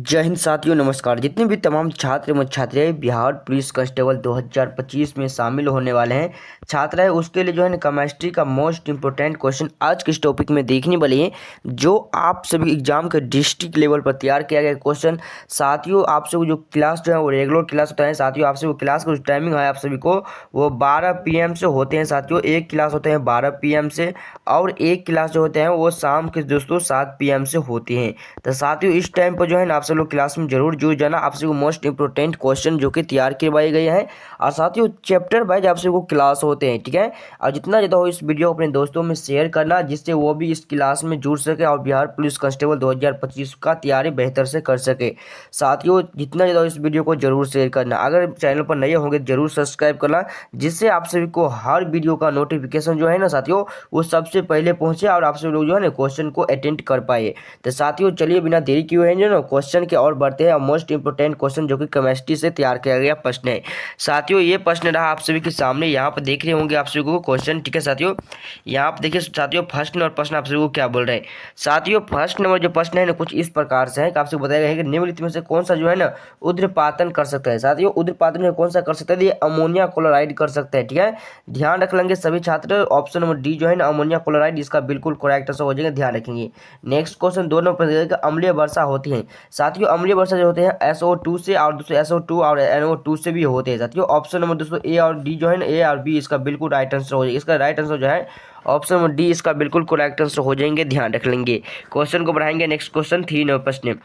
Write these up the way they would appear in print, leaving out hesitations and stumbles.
जय हिंद साथियों, नमस्कार। जितने भी तमाम छात्र एवं छात्राएं बिहार पुलिस कांस्टेबल 2025 में शामिल होने वाले हैं छात्र है, उसके लिए जो है ना केमिस्ट्री का मोस्ट इंपोर्टेंट क्वेश्चन आज के इस टॉपिक में देखने वाले हैं, जो आप सभी एग्जाम के डिस्ट्रिक्ट लेवल पर तैयार किया गया क्वेश्चन। साथियों, आप सभी जो क्लास जो है वो रेगुलर क्लास होता है। साथियों, आप सभी क्लास का जो टाइमिंग है आप सभी को वो 12 PM से होते हैं। साथियों, एक क्लास होते हैं 12 PM से और एक क्लास जो होते हैं वो शाम के दोस्तों 7 PM से होती हैं। तो साथियों, इस टाइम पर जो है ना आप सब लोग क्लास में जरूर जुड़ जाना। आप सबको मोस्ट इंपोर्टेंट क्वेश्चन जो कि तैयार करवाए गए हैं और साथियों चैप्टर वाइज आप सबको क्लास होते हैं, ठीक है। और जितना ज़्यादा हो इस वीडियो को अपने दोस्तों में शेयर करना, जिससे वो भी इस क्लास में जुड़ सके और बिहार पुलिस कांस्टेबल 2025 का तैयारी बेहतर से कर सके। साथियों, जितना ज़्यादा हो इस वीडियो को जरूर शेयर करना। अगर चैनल पर नए होंगे जरूर सब्सक्राइब करना, जिससे आप सभी को हर वीडियो का नोटिफिकेशन जो है ना साथियों वो सबसे पहले पहुंचे और आप सभी लोग जो है ना क्वेश्चन को अटेंड कर पाए। तो साथियों चलिए बिना देरी किए हुए जो ना क्वेश्चन के और बढ़ते हैं। मोस्ट इंपोर्टेंट क्वेश्चन जो कि केमिस्ट्री से तैयार किया गया प्रश्न है। साथियों, ये प्रश्न रहा आप सभी के सामने, यहाँ पर देख रहे होंगे आप सभी को क्वेश्चन, ठीक है। साथियों, यहाँ पर देखिए साथियों फर्स्ट नंबर प्रश्न आप सभी को क्या बोल रहे हैं। साथियों, फर्स्ट नंबर जो प्रश्न है ना कुछ इस प्रकार से है कि आपसे बताया गया है कि निम्नलिखित में से कौन सा जो है ना उद्रपातन कर सकता है। साथियों, उद्रपातन में कौन सा कर सकता है, ये अमोनिया क्लोराइड कर सकता है, ठीक है। ध्यान रख लेंगे सभी छात्र, ऑप्शन नंबर डी जो है ना अमोनिया क्लोराइड, इसका बिल्कुल करेक्ट आंसर हो जाएगा, ध्यान रखेंगे। नेक्स्ट क्वेश्चन 2 नंबर पर अम्लीय वर्षा होती है। साथियों, अम्लीय वर्षा जो होते हैं SO2 से और दूसरे SO2 और NO2 से भी होते हैं। साथियों, ऑप्शन नंबर दोस्तों ए और डी जो है ना, ए और बी इसका बिल्कुल राइट आंसर हो जाएगा। इसका राइट आंसर जो है ऑप्शन नंबर डी इसका बिल्कुल करेक्ट आंसर हो जाएंगे, ध्यान रख लेंगे। क्वेश्चन को बढ़ाएंगे। नेक्स्ट क्वेश्चन 3 नंबर प्रश्न।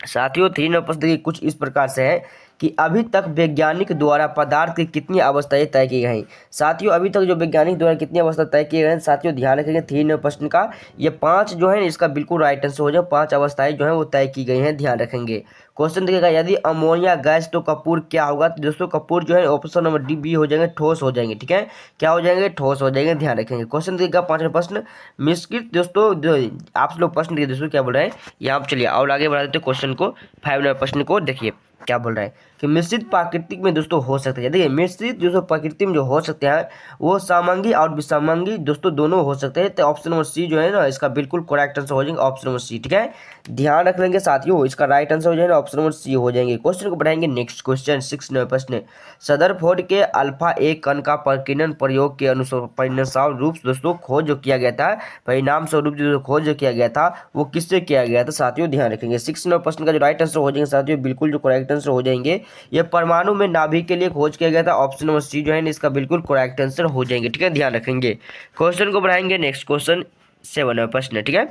साथियों, 3 नंबर प्रश्न देखिए कुछ इस प्रकार से है कि अभी तक वैज्ञानिक द्वारा पदार्थ की कितनी अवस्थाएं तय की गई हैं। साथियों, अभी तक जो वैज्ञानिक द्वारा कितनी अवस्था तय किए गए हैं, साथियों ध्यान रखेंगे 3 नंबर प्रश्न का ये 5 जो है इसका बिल्कुल राइट आंसर हो जाए। 5 अवस्थाएं जो है वो तय की गई हैं, ध्यान रखेंगे। क्वेश्चन देखिएगा, यदि अमोनिया गैस तो कपूर क्या होगा। तो दोस्तों कपूर जो है ऑप्शन नंबर डी बी हो जाएंगे, ठोस हो जाएंगे, ठीक है। क्या हो जाएंगे, ठोस हो जाएंगे, ध्यान रखेंगे। क्वेश्चन देखिएगा 5वां प्रश्न मिश्रित दोस्तों आप लोग प्रश्न देखिए दोस्तों क्या बोल रहे हैं यहाँ पर। चलिए और आगे बढ़ा देते क्वेश्चन को। 5 नंबर प्रश्न को देखिए क्या बोल रहा है कि मिश्रित प्राकृतिक में दोस्तों हो सकते हैं। देखिए मिश्रित दोस्तों प्रकृति में जो हो सकते हैं वो समांगी और विसमांगी दोस्तों दोनों हो सकते हैं। तो ऑप्शन नंबर सी जो है ना इसका बिल्कुल करेक्ट आंसर हो जाएंगे, ऑप्शन नंबर सी, ठीक है। ध्यान रख लेंगे साथियों, इसका राइट आंसर हो जाएगा ऑप्शन नंबर सी हो जाएंगे। क्वेश्चन को बढ़ाएंगे। नेक्स्ट क्वेश्चन 6 नंबर प्रश्न। सदरफोर्ड के अल्फा ए कण का प्रकीर्णन प्रयोग के अनुसार परिणाम रूप दोस्तों खोज जो किया गया था, परिणाम स्वरूप जो खोज जो किया गया था वो किससे किया गया था। साथियों ध्यान रखेंगे 6 नंबर प्रश्न का जो राइट आंसर हो जाएंगे साथियों बिल्कुल जो करेक्ट आंसर हो जाएंगे, ये परमाणु में नाभिक के लिए खोज किया गया था। ऑप्शन नंबर सी जो है इसका बिल्कुल करेक्ट आंसर हो जाएंगे, ठीक है, ध्यान रखेंगे। क्वेश्चन को बढ़ाएंगे। नेक्स्ट क्वेश्चन 7 नंबर प्रश्न, ठीक है।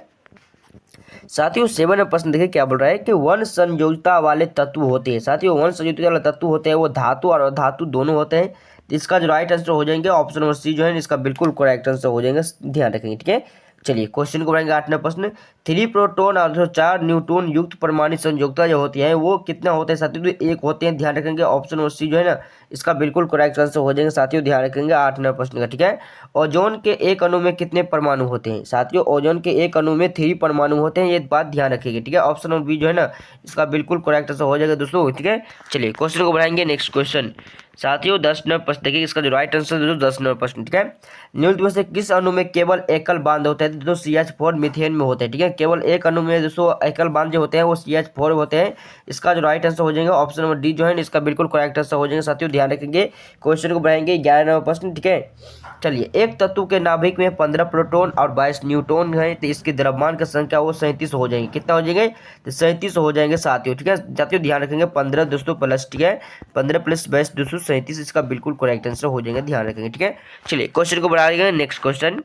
साथियों 7 नंबर प्रश्न देखिए क्या बोल रहा है कि वन संयोजकता वाले तत्व होते हैं। साथियों, वन संयोजकता वाले तत्व होते हैं वो धातु और अधातु दोनों होते हैं। तो इसका जो राइट आंसर हो जाएंगे ऑप्शन नंबर सी जो है इसका बिल्कुल करेक्ट आंसर हो जाएंगे, ध्यान रखेंगे, ठीक है। चलिए क्वेश्चन को बढ़ाएंगे। 8 नंबर प्रश्न 3 प्रोटॉन और 4 न्यूट्रॉन युक्त परमाणु संयोजकता जो होती है वो कितना होते हैं। साथियों तो 1 होते हैं, ध्यान रखेंगे। ऑप्शन नंबर सी जो है ना इसका बिल्कुल करेक्ट आंसर हो जाएंगे साथियों, ध्यान रखेंगे। 8 नंबर प्रश्न का, ठीक है। ओजोन के एक अणु में कितने परमाणु होते हैं। साथियों, ओजोन के एक अणु में 3 परमाणु होते हैं, ये बात ध्यान रखिएगा, ठीक है। ऑप्शन नंबर बी जो है ना इसका बिल्कुल करेक्ट आंसर हो जाएगा दोस्तों, ठीक है। चलिए क्वेश्चन को बढ़ाएंगे। नेक्स्ट क्वेश्चन साथियों 10 नंबर प्रश्न देखिए, इसका जो राइट आंसर दोस्तों 10 नंबर प्रश्न, ठीक है। निम्नलिखित में से किस अणु में केवल एकल बांध होता है। दोस्तों CH4 मीथेन में होते हैं, ठीक है। केवल एक अणु में दोस्तों एकल बांध जो होते हैं वो CH4 होते हैं। इसका जो राइट आंसर हो जाएगा ऑप्शन नंबर डी जो है इसका बिल्कुल करेक्ट आंसर हो जाएंगे साथियों, ध्यान रखेंगे। क्वेश्चन को बढ़ाएंगे। 11 नंबर प्रश्न, ठीक है। चलिए एक तत्व के नाभिक में 15 प्रोटॉन और 22 न्यूट्रॉन है, तो इसकी द्रव्यमान की संख्या वो 37 हो जाएंगे। कितना हो जाएंगे, तो 37 हो जाएंगे साथियों, ठीक है। साथियों ध्यान रखेंगे 15 दोस्तों प्लस, ठीक है, 15 प्लस 22 दोस्तों 37, इसका बिल्कुल करेक्ट आंसर हो जाएंगे, ध्यान रखेंगे, ठीक है। चलिए क्वेश्चन को बढ़ाएंगे। नेक्स्ट क्वेश्चन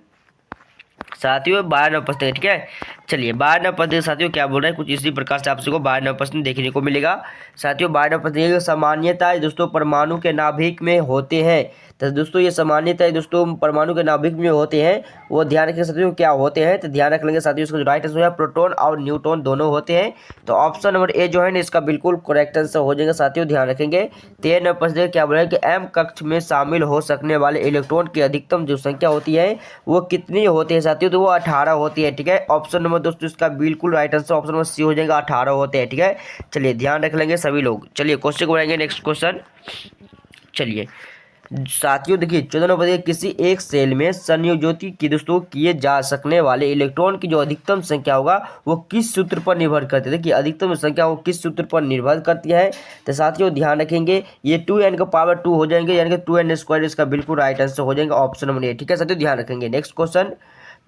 साथियों 12 नंबर प्रश्न, ठीक है। चलिए 12 नंबर प्रश्न साथियों क्या बोल रहे हैं कुछ इसी प्रकार से आप सबको 12 नंबर प्रश्न देखने को मिलेगा। साथियों 12 नंबर प्रश्न सामान्यतः दोस्तों परमाणु के नाभिक में होते हैं। तो दोस्तों ये सामान्यतः दोस्तों परमाणु के नाभिक में होते हैं, वो ध्यान रखेंगे साथियों क्या होते हैं। तो ध्यान रख लेंगे साथियों इसका जो राइट आंसर है प्रोटॉन और न्यूट्रॉन दोनों होते हैं। तो ऑप्शन नंबर ए जो है ना इसका बिल्कुल करेक्ट आंसर हो जाएगा साथियों, ध्यान रखेंगे। 13 नंबर प्रश्न क्या बोल रहे हैं कि एम कक्ष में शामिल हो सकने वाले इलेक्ट्रॉन की अधिकतम जो संख्या होती है वो कितनी होती है। साथियों तो वो 18 होती है, ठीक है। ऑप्शन नंबर दोस्तों इसका बिल्कुल right answer option number C हो जाएगा, 18 होते हैं, ठीक है। चलिए ध्यान रख लेंगे सभी लोग। चलिए क्वेश्चन को बढ़ाएंगे। नेक्स्ट क्वेश्चन चलिए साथियों देखिए 14 नंबर देखिए किसी एक सेल में संयोजोति की दोस्तों किए जा सकने वाले इलेक्ट्रॉन की जो अधिकतम संख्या होगा वो किस सूत्र पर निर्भर करती है। देखिए अधिकतम संख्या वो किस सूत्र पर निर्भर करती है। तो साथियों ध्यान रखेंगे ये 2n का पावर 2 हो जाएंगे, यानी कि 2n स्क्वायर इसका बिल्कुल राइट आंसर हो जाएगा ऑप्शन नंबर ए। ठीक है साथियों ध्यान रखेंगे। नेक्स्ट क्वेश्चन,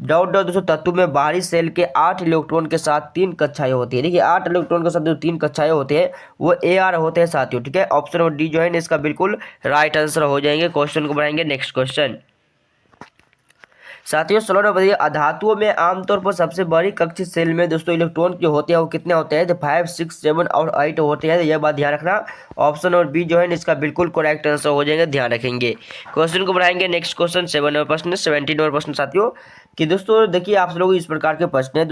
डॉट डॉट दोस्तों तत्व में बाहरी सेल के 8 इलेक्ट्रॉन के साथ 3 कक्षाएं होती है। देखिए 8 इलेक्ट्रॉन के साथ जो 3 कक्षाएं होते हैं वो AR होते हैं साथियों। ठीक है ऑप्शन नंबर डी जो है इसका बिल्कुल राइट आंसर हो जाएंगे। क्वेश्चन को बढ़ाएंगे। नेक्स्ट क्वेश्चन साथियों 16 नंबर बताइए अधातुओं में आमतौर पर सबसे बड़ी कक्षीय सेल में दोस्तों इलेक्ट्रॉन जो होते हैं वो कितने होते हैं। तो 5, 6, 7 और 8 होते हैं। यह बात ध्यान रखना। ऑप्शन नंबर बी जो है इसका बिल्कुल करेक्ट आंसर हो जाएगा, ध्यान रखेंगे। क्वेश्चन को बढ़ाएंगे। नेक्स्ट क्वेश्चन 7 नंबर प्रश्न 17 नंबर प्रश्न साथियों कि दोस्तों देखिए आप लोग इस प्रकार के प्रश्न है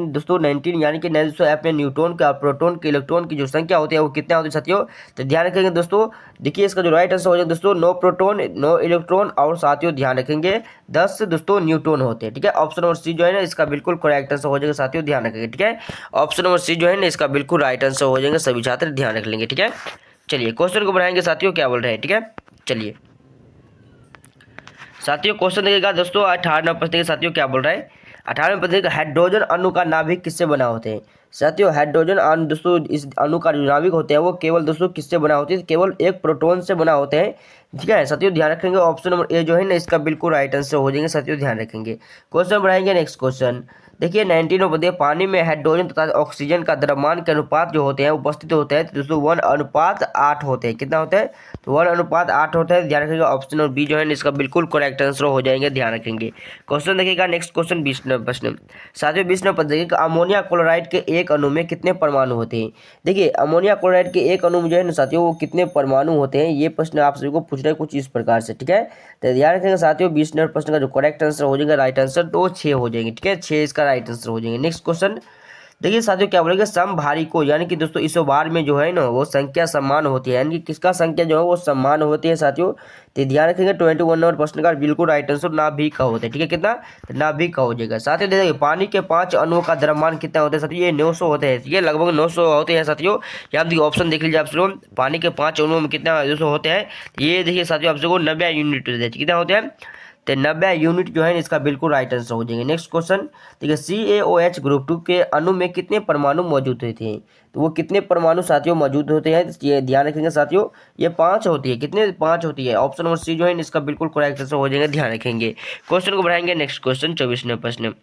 दोस्तों 19 यानी कि दोस्तों अपने न्यूट्रॉन का प्रोटॉन के इलेक्ट्रॉन की जो संख्या होती है वो कितना होती है साथियों। तो ध्यान रखेंगे दोस्तों। देखिए इसका जो राइट आंसर हो जाएगा दोस्तों 9 प्रोटॉन 9 इलेक्ट्रॉन और साथियों ध्यान रखेंगे 10 दोस्तों न्यूट्रॉन होते हैं। ठीक है ऑप्शन नंबर सी जो है ना इसका बिल्कुल करेक्ट आंसर हो जाएगा साथियों, ध्यान रखेंगे। ठीक है ऑप्शन नंबर सी जो है ना इसका बिल्कुल राइट आंसर हो जाएगा, सभी छात्र ध्यान रख लेंगे। ठीक है चलिए क्वेश्चन को बढ़ाएंगे साथियों, क्या बोल रहे हैं। ठीक है चलिए साथियों क्वेश्चन देखिएगा दोस्तों 18 नंबर प्रश्न के साथियों क्या बोल रहा है। 18 नंबर प्रश्न हाइड्रोजन अणु का नाभिक किससे बना होते हैं। साथियों हाइड्रोजन अणु दोस्तों इस अणु का जो नाभिक होते हैं वो केवल दोस्तों किससे बना होते हैं, केवल एक प्रोटॉन से बना होते हैं। ठीक है साथियों ध्यान रखेंगे। ऑप्शन नंबर ए जो है ना इसका बिल्कुल राइट आंसर हो जाएंगे साथियों, ध्यान रखेंगे। क्वेश्चन बढ़ाएंगे। नेक्स्ट क्वेश्चन देखिए 19 नंबर बताइए पानी में हाइड्रोजन तथा ऑक्सीजन का द्रव्यमान के अनुपात जो होते हैं उपस्थित होते हैं तो दोस्तों 1:8 होते हैं। कितना होता है तो 1:8 होता है, ध्यान रखिएगा। ऑप्शन और बी जो है इसका बिल्कुल करेक्ट आंसर हो जाएंगे, ध्यान रखेंगे। क्वेश्चन देखिएगा। नेक्स्ट क्वेश्चन 20 नंबर प्रश्न साथियों 20 नंबर देखिए अमोनिया क्लोराइड के एक अणु में कितने परमाणु होते हैं। देखिए अमोनिया क्लोराइड के एक अणु में जो है ना साथियों वो कितने परमाणु होते हैं, ये प्रश्न आप सभी को पूछ रहे हैं कुछ इस प्रकार से। ठीक है तो ध्यान रखेंगे साथियों 20 नंबर प्रश्न का जो करेक्ट आंसर हो जाएगा राइट आंसर तो 6 हो जाएंगे। ठीक है 6 इसका राइट आंसर हो जाएंगे। नेक्स्ट क्वेश्चन देखिए साथियों क्या बोलेंगे समभारी को यानी कि दोस्तों इस बार में जो है ना वो संख्या समान होती है, यानी कि किसका संख्या जो है वो समान होती है साथियों। तो ध्यान रखेंगे 21 नंबर प्रश्न का बिल्कुल राइट आंसर ना भी का होता है। ठीक है कितना ना भी का हो जाएगा। साथियों देखिए पानी के 5 अणुओं का द्रव्यमान कितना होता है साथियों, ये 900 होते हैं। ये लगभग 900 होते हैं साथियों। यहाँ देखिए ऑप्शन देख लीजिए आप लोग पानी के 5 अणुओं में कितना 200 होते हैं। ये देखिए साथियों आप लोगों को 90 यूनिट होते हैं। कितना होते हैं तो 90 यूनिट जो है इसका बिल्कुल राइट आंसर हो जाएंगे। नेक्स्ट क्वेश्चन देखिए CaOH ग्रुप 2 के अणु में कितने परमाणु मौजूद होते हैं, तो वो कितने परमाणु साथियों मौजूद होते हैं, ये ध्यान रखेंगे साथियों। ये 5 होती है। कितने 5 होती है। ऑप्शन नंबर सी जो है इसका बिल्कुल करेक्ट आंसर हो जाएगा, ध्यान रखेंगे। क्वेश्चन को बढ़ाएंगे। नेक्स्ट क्वेश्चन 24 नंबर प्रश्न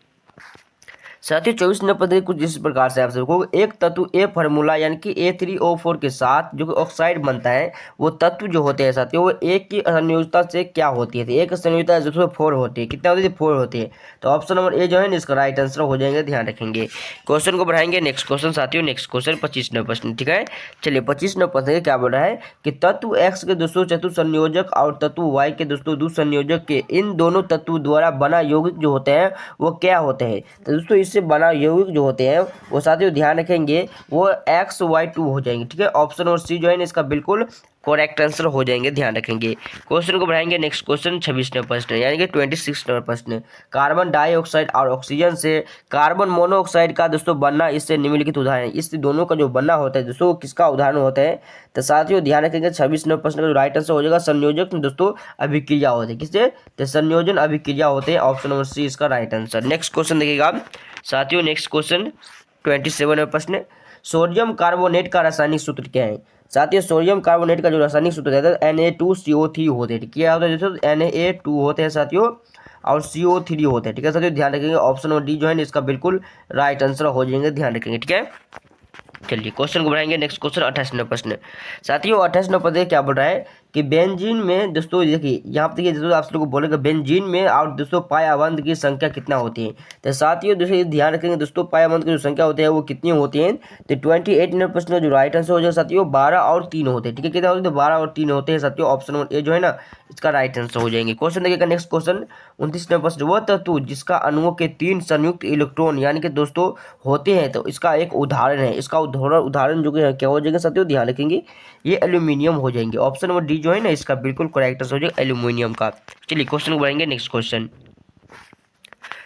साथियों 24 नंबर पद्धति कुछ इस प्रकार से आप सबको एक तत्व ए फार्मूला यानी कि A3O4 के साथ जो कि ऑक्साइड बनता है वो तत्व जो होते हैं साथियों वो एक की संयोजकता से क्या होती है। तो एक संयोजकता जो 4 होती है। कितना होती है 4 होती है। तो ऑप्शन नंबर ए जो है इसका राइट आंसर हो जाएंगे, ध्यान रखेंगे। क्वेश्चन को बढ़ाएंगे। नेक्स्ट क्वेश्चन साथियों नेक्स्ट क्वेश्चन 25 नंबर प्रश्न। ठीक है चलिए 25 नंबर प्रश्न क्या बोल रहा है कि तत्व एक्स के दोस्तों चतुसंयोजक और तत्व वाई के दोस्तों दुसंयोजक के इन दोनों तत्व द्वारा बना यौगिक जो होते हैं वो क्या होते हैं। तो दोस्तों इससे बना यौगिक जो होते हैं वो साथियों ध्यान रखेंगे वो XY2 हो जाएंगे। ठीक है ऑप्शन और सी जो है इसका बिल्कुल करेक्ट आंसर हो जाएंगे, ध्यान रखेंगे। क्वेश्चन को बढ़ाएंगे। नेक्स्ट क्वेश्चन 26 नंबर प्रश्न यानी कि 26 नंबर प्रश्न कार्बन डाइऑक्साइड और ऑक्सीजन से कार्बन मोनोऑक्साइड का दोस्तों बनना इससे निम्नलिखित उदाहरण, इस दोनों का जो बनना होता है दोस्तों किसका उदाहरण होता है। तो साथियों ध्यान रखेंगे 26 नंबर प्रश्न का जो राइट आंसर हो जाएगा संयोजक में दोस्तों अभिक्रिया होते हैं। किससे तो संयोजन अभिक्रिया होते हैं। ऑप्शन नंबर सी इसका राइट आंसर। नेक्स्ट क्वेश्चन देखिएगा साथियों नेक्स्ट क्वेश्चन 27 नंबर प्रश्न सोडियम कार्बोनेट का रासायनिक सूत्र क्या है। साथियों सोडियम कार्बोनेट का जो रासायनिक सूत्र है Na2CO3 होते हैं। क्या होता है दोस्तों Na2 होते हैं साथियों और CO3 होते हैं। ठीक है साथियों ध्यान रखेंगे। ऑप्शन नंबर डी जो है इसका बिल्कुल राइट आंसर हो जाएंगे, ध्यान रखेंगे। ठीक है चलिए क्वेश्चन को बढ़ाएंगे। नेक्स्ट क्वेश्चन 28 नंबर प्रश्न साथियों 28 नंबर प्रश्न क्या बोल रहा है कि बेंजीन में दोस्तों देखिए यहाँ पे देखिए दोस्तों आप लोगों को बोलेगा बेंजीन में और दोस्तों पाई आबंध की संख्या कितना होती है। तो साथियों दोस्तों ध्यान रखेंगे दोस्तों पाई आबंध की जो संख्या होती है वो कितनी होती है। तो 28 नंबर प्रश्न का जो राइट आंसर हो जाएगा साथियों 12 और 3 होते हैं। ठीक है कितना होते हैं 12 और 3 होते हैं साथियों। ऑप्शन नंबर ए जो है ना इसका राइट आंसर हो जाएंगे। क्वेश्चन देखिएगा। नेक्स्ट क्वेश्चन 29 नंबर प्रश्न वह तत्व जिसका अणुओं के 3 संयुक्त इलेक्ट्रॉन यानी कि दोस्तों होते हैं तो इसका एक उदाहरण है। इसका उदाहरण जो कि क्या हो जाएगा साथियों ध्यान रखेंगे ये एल्यूमिनियम हो जाएंगे। ऑप्शन नंबर डी जो है ना इसका बिल्कुल करेक्ट आंसर हो जाएगा एल्यूमिनियम का। चलिए क्वेश्चन को बढ़ेंगे। नेक्स्ट क्वेश्चन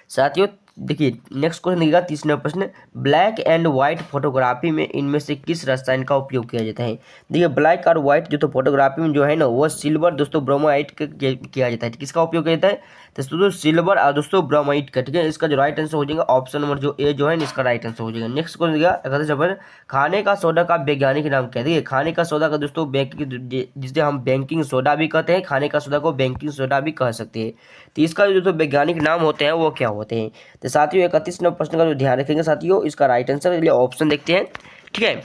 साथियों देखिए नेक्स्ट क्वेश्चन देखिएगा 30 नंबर प्रश्न, ब्लैक एंड व्हाइट फोटोग्राफी में इनमें से किस रसायन का उपयोग किया जाता है। देखिए ब्लैक और व्हाइट जो तो फोटोग्राफी में जो है ना वो सिल्वर दोस्तों ब्रोमाइड किया जाता है। किसका उपयोग किया जाता है तो दोस्तों सिल्वर और दोस्तों ब्रोमाइड का। ठीक है, इसका जो राइट आंसर हो जाएगा ऑप्शन नंबर जो ए जो है इसका राइट आंसर हो जाएगा। नेक्स्ट क्वेश्चन देखिएगा 31 नंबर, खाने का सोडा का वैज्ञानिक नाम क्या है। देखिए खाने का सोडा का दोस्तों जिसे हम बेकिंग सोडा भी कहते हैं, खाने का सोडा को बेकिंग सोडा भी कह सकते हैं। तो इसका जो दोस्तों वैज्ञानिक नाम होते हैं वो क्या होते हैं। तो साथियों 31 नंबर प्रश्न का जो ध्यान रखेंगे साथियों, इसका राइट आंसर के लिए ऑप्शन देखते हैं। ठीक है,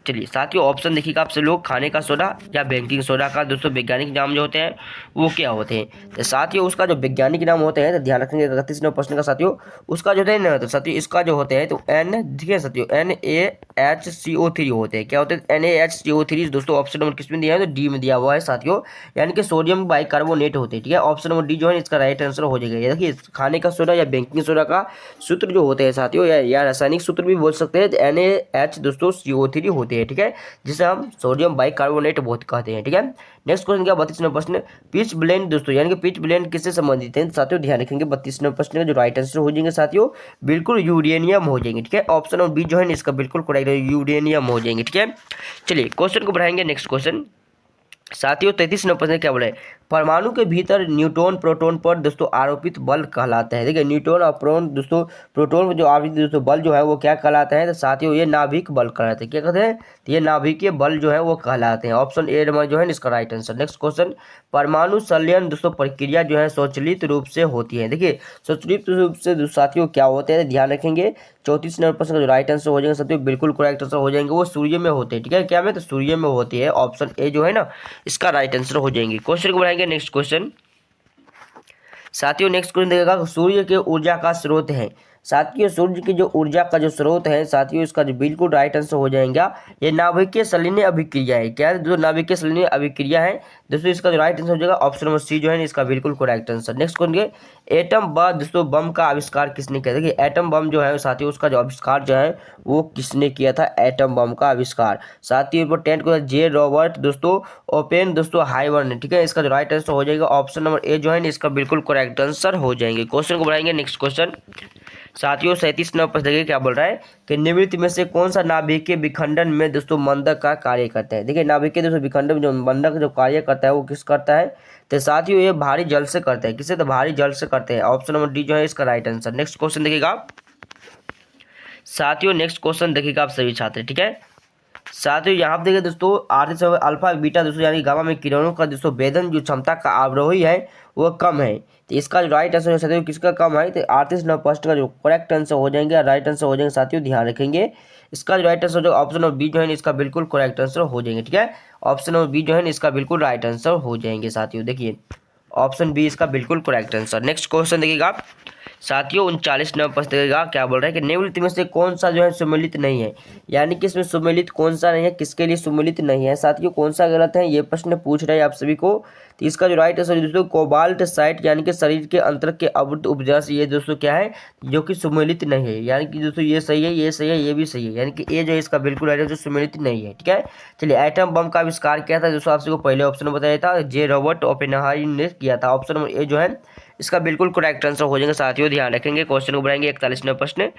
चलिए साथियों ऑप्शन देखिएगा आपसे लोग, खाने का सोडा या बेकिंग सोडा का दोस्तों वैज्ञानिक नाम जो होते हैं वो क्या होते हैं। तो साथियों उसका जो वैज्ञानिक नाम होते हैं तो ध्यान रखेंगे 31 नंबर प्रश्न का साथियों, उसका जो है ना तो साथियों इसका जो होते हैं तो ठीक है साथियों NaHCO3 होते हैं। क्या होते हैं NaHCO3 दोस्तों, ऑप्शन नंबर किस में दिया है तो डी में दिया हुआ है साथियों, यानी कि सोडियम बाइकार्बोनेट होते हैं। ठीक है, ऑप्शन नंबर डी जो है इसका राइट आंसर हो जाएगा। ये देखिए खाने का सोडा या बेकिंग सोडा का सूत्र जो होते हैं साथियों या रासायनिक सूत्र भी बोल सकते हैं, NaH दोस्तों CO3 होते हैं। ठीक है, जिसे हम सोडियम बाइकार्बोनेट बहुत कहते हैं। ठीक है, नेक्स्ट क्वेश्चन क्या 32 नंबर प्रश्न, पिच ब्लेंड दोस्तों यानी कि पिच ब्लेंड किससे संबंधित है साथियों, ध्यान रखेंगे 32 नंबर प्रश्न का जो राइट आंसर हो जाएंगे साथियों बिल्कुल यूरेनियम हो जाएंगे। ठीक है, ऑप्शन नंबर बी जो है इसका बिल्कुल करेक्ट है, यूरेनियम हो जाएंगे। ठीक है, चलिए क्वेश्चन को बढ़ाएंगे। नेक्स्ट क्वेश्चन साथियों 33 नंबर प्रश्न क्या बोले, परमाणु के भीतर न्यूट्रॉन प्रोटॉन पर दोस्तों आरोपित बल कहलाता है। देखिए न्यूट्रॉन और प्रोटॉन पर जो आरोपित दोस्तों बल जो है वो क्या कहलाते हैं तो साथियों ये नाभिक बल कहलाते हैं। क्या कहते हैं तो ये नाभिकीय बल जो है वो कहलाते हैं। ऑप्शन ए नंबर जो है इसका राइट आंसर। नेक्स्ट क्वेश्चन, परमाणु संलयन दोस्तों प्रक्रिया जो है स्वचालित रूप से होती है। देखिए स्वचालित रूप से साथियों क्या होते हैं ध्यान रखेंगे, 34 नंबर प्रश्न का जो राइट आंसर हो जाएगा साथियों बिल्कुल करेक्ट आंसर हो जाएंगे, वो सूर्य में होते हैं। ठीक है, क्या में तो सूर्य में होती है, ऑप्शन ए जो है ना इसका राइट आंसर हो जाएंगे। क्वेश्चन को बढ़ाएंगे। नेक्स्ट क्वेश्चन साथियों, नेक्स्ट क्वेश्चन देखेगा सूर्य के ऊर्जा का स्रोत है। साथियों सूर्य की जो ऊर्जा का जो स्रोत है साथियों इसका जो बिल्कुल राइट आंसर हो जाएगा ये नाभिकीय संलयन अभिक्रिया है। क्या है जो नाभिकीय संलयन अभिक्रिया है दोस्तों, इसका जो राइट आंसर हो जाएगा ऑप्शन नंबर सी जो है इसका बिल्कुल correct answer. Next question, atom bomb दोस्तों बम का आविष्कार किसने किया। देखिए एटम बम जो है साथियों उसका जो आविष्कार जो है वो किसने किया था, एटम बम का आविष्कार साथियों 10 को जे रॉबर्ट दोस्तों ओपेन दोस्तों हाइवर ने। ठीक है, इसका जो राइट आंसर हो जाएगा ऑप्शन नंबर ए जो है इसका बिल्कुल करेक्ट आंसर हो जाएंगे। क्वेश्चन को बढ़ाएंगे। नेक्स्ट क्वेश्चन साथियों 37 नंबर प्रश्न देखिए क्या बोल रहा है कि निम्नलिखित में से कौन सा नाभिकीय विखंडन में दोस्तों मंदक का कार्य करता है। देखिए नाभिकीय दोस्तों विखंडन में जो मंदक जो कार्य करता है वो किस करता है तो साथियों ये भारी जल से करते हैं। किससे तो भारी जल से करते हैं, ऑप्शन नंबर डी जो है इसका राइट आंसर। नेक्स्ट क्वेश्चन देखिएगा साथियों, नेक्स्ट क्वेश्चन देखिएगा आप सभी छात्र। ठीक है साथियों यहाँ पे देखिए दोस्तों आरती समय अल्फा बीटा दोस्तों यानी गामा में किरणों का दोस्तों वेदन जो क्षमता का अवरोही है वो कम है। तो इसका जो राइट आंसर साथियों किसका कम है तो 38 नंबर प्रश्न का जो करेक्ट आंसर हो जाएंगे राइट आंसर हो जाएंगे साथियों, ध्यान रखेंगे इसका जो राइट आंसर जो ऑप्शन नंबर बी जो है इसका बिल्कुल करेक्ट आंसर हो जाएंगे। ठीक है, ऑप्शन नंबर बी जो है इसका बिल्कुल राइट आंसर हो जाएंगे साथियों, देखिए ऑप्शन बी इसका बिल्कुल करेक्ट आंसर। नेक्स्ट क्वेश्चन देखिएगा आप साथियों 39 नंबर प्रश्न देखिएगा क्या बोल रहा है कि निम्नलिखित में से कौन सा जो है सुमेलित नहीं है, यानी कि इसमें सुमेलित कौन सा नहीं है, किसके लिए सुमेलित नहीं है साथियों, कौन सा गलत है ये प्रश्न पूछ रहे हैं आप सभी को। तो इसका जो राइट आंसर दोस्तों कोबाल्ट साइट यानी कि शरीर के अंतरक के अवरुद्ध उपजास ये दोस्तों क्या है जो कि सुमेलित नहीं है, यानी कि दोस्तों ये सही है ये सही है ये भी सही है, यानी कि ये जो है इसका बिल्कुल राइट आंसर सुमेलित नहीं है। ठीक है, चलिए एटम बम का आविष्कार किया था दोस्तों आपसे को पहले ऑप्शन में बताया था जे रॉबर्ट ओपेनहाइमर ने किया था, ऑप्शन नंबर ए जो है इसका बिल्कुल करेक्ट आंसर हो जाएंगे साथियों, ध्यान रखेंगे। क्वेश्चन को बढ़ाएंगे 41 नंबर प्रश्न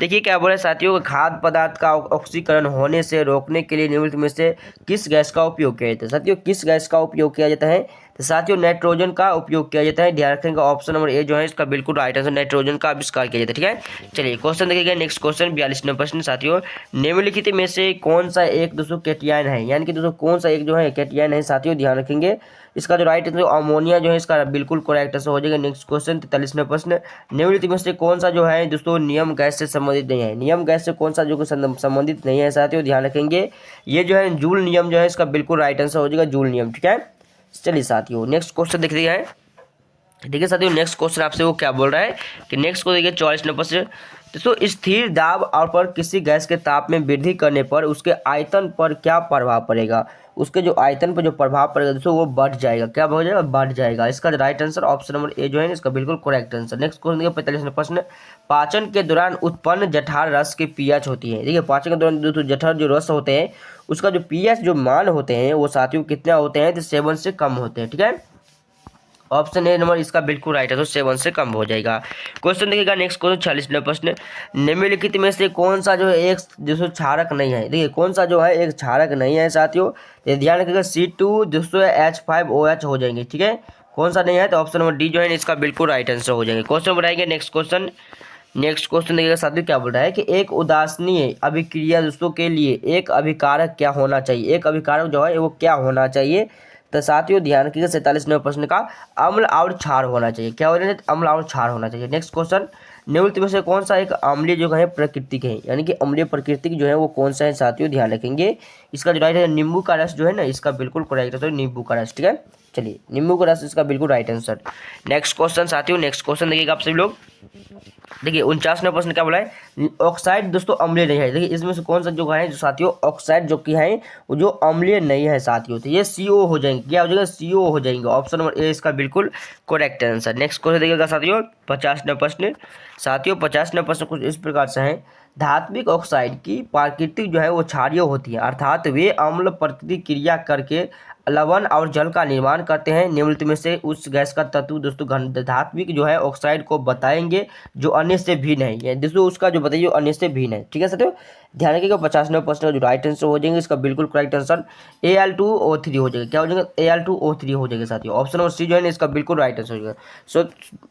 देखिए क्या बोले साथियों, खाद्य पदार्थ का ऑक्सीकरण होने से रोकने के लिए निम्नलिखित में से किस गैस का उपयोग किया जाता है। साथियों किस गैस का उपयोग किया जाता है तो साथियों नाइट्रोजन का उपयोग किया जाता है, ध्यान रखेंगे ऑप्शन नंबर ए जो है इसका बिल्कुल राइट आंसर, नाइट्रोजन का आविष्कार किया जाता है। ठीक है, चलिए क्वेश्चन देखिएगा नेक्स्ट क्वेश्चन 42 नंबर प्रश्न साथियों, निम्नलिखित में से कौन सा एक दोस्तों कैटियन है, यानी कि दोस्तों कौन सा एक जो है कैटियन है साथियों, ध्यान रखेंगे इसका जो राइट आंसर अमोनिया जो है इसका बिल्कुल करेक्ट आंसर हो जाएगा। नेक्स्ट क्वेश्चन 43 नंबर प्रश्न निम्नलिखित में से कौन सा जो है दोस्तों नियम गैस से संबंधित नहीं है, नियम गैस से कौन सा जो संबंधित नहीं है साथियों, ध्यान रखेंगे ये जो है जूल नियम जो है इसका बिल्कुल राइट आंसर हो जाएगा, जूल नियम। ठीक है, चलिए साथियों नेक्स्ट क्वेश्चन देखते हैं। देखिए साथियों नेक्स्ट क्वेश्चन आपसे वो क्या बोल रहा है कि नेक्स्ट को देखिए 44 नंबर से दोस्तों स्थिर दाब और पर किसी गैस के ताप में वृद्धि करने पर उसके आयतन पर क्या प्रभाव पड़ेगा, उसके जो आयतन पर जो प्रभाव पड़ेगा दोस्तों वो बढ़ जाएगा, क्या हो जाएगा बढ़ जाएगा। इसका right answer option number A जो है इसका बिल्कुल करेक्ट आंसर। नेक्स्ट क्वेश्चन देखिए 45 नंबर प्रश्न पाचन के दौरान उत्पन्न जठार रस की पीएच होती है। देखिए पाचन के दौरान दोस्तों जठार जो रस होते हैं उसका जो पीएच जो मान होते हैं वो साथियों कितना होते हैं तो 7 से कम होते हैं। ठीक है, ऑप्शन ए नंबर इसका बिल्कुल राइट है, तो 7 से कम हो जाएगा। क्वेश्चन देखिएगा नेक्स्ट क्वेश्चन 46 प्रश्न, निम्नलिखित में से कौन सा जो है एक दोस्तों क्षारक नहीं है। देखिए कौन सा जो है एक क्षारक नहीं है साथियों, ये ध्यान रखिएगा। C2 दोस्तों H5OH हो जाएंगे, ठीक है। कौन सा नहीं है, तो ऑप्शन नंबर डी जो है इसका बिल्कुल राइट आंसर हो जाएंगे। क्वेश्चन बढ़ाएंगे नेक्स्ट क्वेश्चन देखिएगा साथियों, क्या बोल रहा है कि एक उदासीन अभिक्रिया दोस्तों के लिए एक अभिकारक क्या होना चाहिए। एक अभिकारक जो है वो क्या होना चाहिए, तो साथियों ध्यान रखिएगा 47 नंबर प्रश्न का अम्ल और क्षार होना चाहिए। क्या हो रहा है, अम्ल और क्षार होना चाहिए। नेक्स्ट क्वेश्चन, निम्नलिखित में से कौन सा एक अम्लीय जो है प्राकृतिक है, यानी कि अम्लीय प्राकृतिक जो है वो कौन सा है साथियों, ध्यान रखेंगे। इसका जो राइट है नींबू का रस जो है ना, इसका बिल्कुल करेक्ट है, तो नींबू का रस, ठीक है। चलिए नींबू का रस इसका बिल्कुल राइट आंसर। नेक्स्ट क्वेश्चन साथियों, नेक्स्ट क्वेश्चन देखिएगा आप सभी लोग। देखिए 49वां प्रश्न क्या बोला है, ऑक्साइड दोस्तों अम्लीय नहीं है। देखिए इसमें से कौन सा जो है जो साथियों ऑक्साइड जो कि है वो जो अम्लीय नहीं है साथियों, तो ये CO हो जाएंगे। क्या हो जाएगा, CO हो जाएंगे। ऑप्शन नंबर ए इसका बिल्कुल करेक्ट आंसर। नेक्स्ट क्वेश्चन देखिएगा साथियों 50वां प्रश्न। साथियों 50वां प्रश्न कुछ इस प्रकार से है, धात्विक ऑक्साइड की प्राकृतिक जो है वो क्षारीय होती है, अर्थात वे अम्ल प्रतिक्रिया करके लवण और जल का निर्माण करते हैं। निम्नलिखित में से उस गैस का तत्व दोस्तों घन धात्विक जो है ऑक्साइड को बताएंगे जो अन्य से भिन्न है। दोस्तों उसका जो बताइए अन्य से भिन्न है, ठीक है साथियों। ध्यान रखिएगा 50वां प्रश्न का जो राइट आंसर हो जाएंगे इसका बिल्कुल करेक्ट आंसर Al2O3 हो जाएगा। क्या हो जाएगा, Al2O3 हो जाएगा साथियों। ऑप्शन नंबर सी जो है ना इसका बिल्कुल राइट आंसर हो जाएगा। सो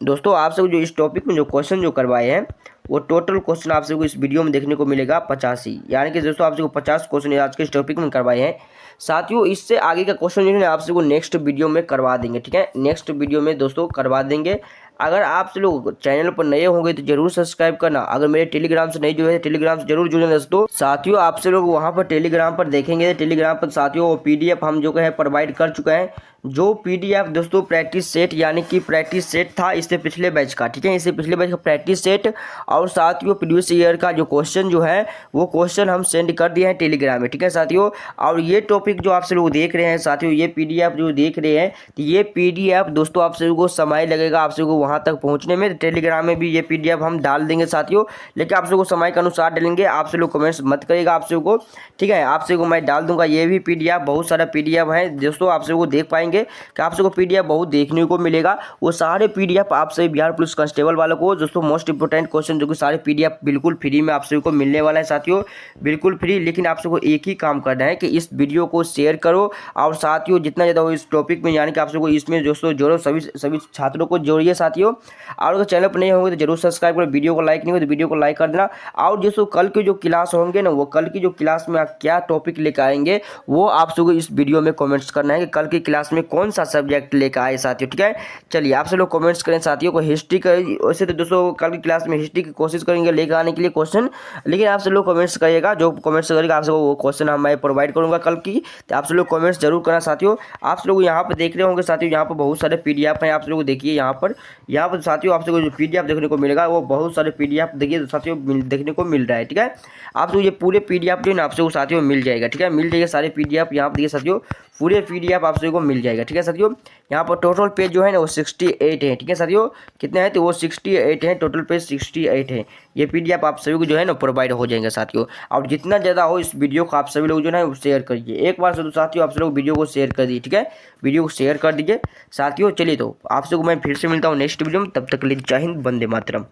दोस्तों आप सब जो इस टॉपिक में जो क्वेश्चन जो करवाए हैं वो टोटल क्वेश्चन आप सबको इस वीडियो में देखने को मिलेगा 85, यानी कि दोस्तों आप सबको 50 क्वेश्चन आज के इस टॉपिक में करवाए हैं साथियों। इससे आगे का क्वेश्चन जो है आप सबको नेक्स्ट वीडियो में करवा देंगे, ठीक है। नेक्स्ट वीडियो में दोस्तों करवा देंगे। अगर आप से लोग चैनल पर नए होंगे तो जरूर सब्सक्राइब करना। अगर मेरे टेलीग्राम से नहीं जुड़े हैं टेलीग्राम से जरूर जुड़े दोस्तों। साथियों आप से लोग वहां पर टेलीग्राम पर देखेंगे, टेलीग्राम पर साथियों वो PDF हम जो है प्रोवाइड कर चुका है। जो PDF दोस्तों प्रैक्टिस सेट यानी कि प्रैक्टिस सेट था इससे पिछले बैच का, ठीक है, इससे पिछले बैच का प्रैक्टिस सेट और साथियों प्रीवियस ईयर का जो क्वेश्चन जो है वो क्वेश्चन हम सेंड कर दिए हैं टेलीग्राम में, ठीक है साथियों। और ये टॉपिक जो आप से लोग देख रहे हैं साथियों, ये PDF जो देख रहे हैं, तो ये PDF दोस्तों आप सभी को समय लगेगा आप सभी को वहां तक पहुंचने में। टेलीग्राम में भी ये PDF हम डाल देंगे साथियों, लेकिन आप सभी को समय के अनुसार डालेंगे। आप सभी लोग कमेंट्स मत करिएगा आप सभी को, ठीक है। आप सभी को मैं डाल दूंगा ये भी PDF, बहुत सारा PDF है दोस्तों, आप सभी को देख पाएंगे कि आप सबको PDF बहुत देखने को मिलेगा। वो सारे PDF आप सभी बिहार पुलिस कांस्टेबल वालों को दोस्तों मोस्ट इंपोर्टेंट क्वेश्चन जो कि सारे PDF बिल्कुल फ्री में आप सभी को मिलने वाला है साथियों, बिल्कुल फ्री। लेकिन आप सबको एक ही काम करना है कि इस वीडियो को शेयर करो और साथियों जितना ज़्यादा हो इस टॉपिक में, यानी कि आप सबको इसमें दोस्तों जोड़ो, सभी छात्रों को जोड़िए साथियों। और अगर चैनल पर नहीं होंगे तो जरूर सब्सक्राइब करो, वीडियो को लाइक नहीं हो तो वीडियो को लाइक कर देना। और दोस्तों कल के जो क्लास होंगे ना, वो कल की जो क्लास में आप क्या टॉपिक लेकर आएंगे वो आप सबको इस वीडियो में कमेंट्स करना है कि कल की क्लास में कौन सा सब्जेक्ट लेकर आए साथियों, ठीक है। चलिए आप सब लोग कमेंट्स करें साथियों को हिस्ट्री का, वैसे तो दोस्तों कल की क्लास में हिस्ट्री की कोशिश करेंगे लेकर आने के लिए क्वेश्चन, लेकिन आप सब लोग कमेंट्स करिएगा। जो कमेंट्स करेगा आप सबको वो क्वेश्चन मैं प्रोवाइड करूंगा कल की, तो आप सब लोग कमेंट्स जरूर करना साथियों। आप सब लोग यहाँ पर देख रहे होंगे साथियों, यहाँ पर बहुत सारे PDF हैं, आप सब लोग देखिए यहाँ पर साथियों आप सबको जो PDF देखने को मिलेगा वो बहुत सारे PDF देखिए साथियों देखने को मिल रहा है, ठीक है। आप सबको ये पूरे PDF जो है ना आप सबको साथियों मिल जाएगा, ठीक है, मिल जाएगा सारे PDF यहाँ पर देखिए साथियों, पूरे PDF आप सभी को मिल जाएगा, ठीक है साथियों। यहाँ पर टोटल पेज जो है ना वो 68 है, ठीक है साथियों। कितने हैं तो वो 68 है, टोटल पेज 68 है। ये PDF आप सभी को जो है ना प्रोवाइड हो जाएंगे साथियों। और जितना ज़्यादा हो इस वीडियो को आप सभी लोग जो है वो शेयर करिए। एक बार से तो साथियों आप सभी लोग वीडियो को शेयर कर दीजिए, ठीक है, वीडियो को शेयर कर दीजिए साथियों। चलिए तो आप सबको मैं फिर से मिलता हूँ नेक्स्ट वीडियो में, तब तक के लिए जय हिंद, वंदे मातरम।